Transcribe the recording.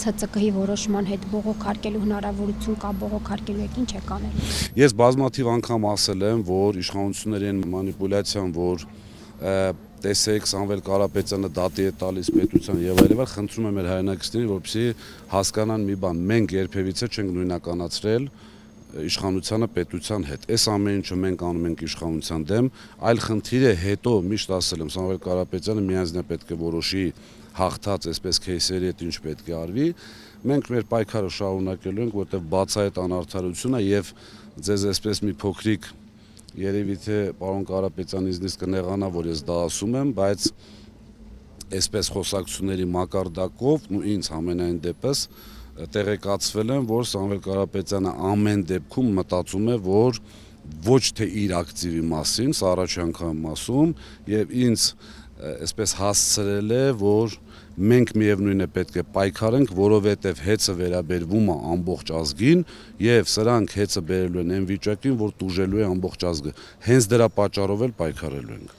ՀՑԿ-ի որոշման հետ բողոքարկելու հնարավորություն կա, բողոքարկելու եք, ինչ եք անել։ Ես բազմաթիվ անգամ ասել եմ, որ իշխանությունների մանիպուլյացիան, որ տեսեք Սամվել Կարապետյանը դատի է տալիս պետության եւ այլն, խնդրում եմ մեր հայրենակիցներին, որպեսզի հասկանան մի բան, մենք երբևիցե չենք նույնականացրել իշխանությանը պետության հետ։ Այս ամեն ինչը մենք անում ենք իշխանության դեմ, այլ խնդիրը հետո միշտ ասել եմ, Սամվել Կարապետյանը միանձնյա պետք է որոշի հաղթած այսպես քեյսերի հետ ինչ պետք է արվի։ Մենք մեր պայքարը շարունակելու ենք, որտեղ բաց այդ անարդարությունը եւ ձեզ այսպես մի փոքրիկ երևի թե պարոն Կարապետյանն ինձնից կնեղանա, որ ես դա ասում եմ, բայց այսպես խոսակցությունների մակարդակով ու ինձ ամենայն դեպս տեղեկացվել եմ, որ Սամվել Կարապետյանը ամեն դեպքում մտածում է, որ ոչ թե իր ակտիվի մասին, սա առաջի անգամ ասում, եւ ինձ այսպես հասցրել է, որ մենք միևնույն է պետք է պայքարենք, որովհետև հեծը վերաբերվում է ամբողջ ազգին եւ սրանք հեծը բերելու են այն վիճակին, որ տուժելու է ամբողջ ազգը։ Հենց դրա պատճառով էլ պայքարելու ենք։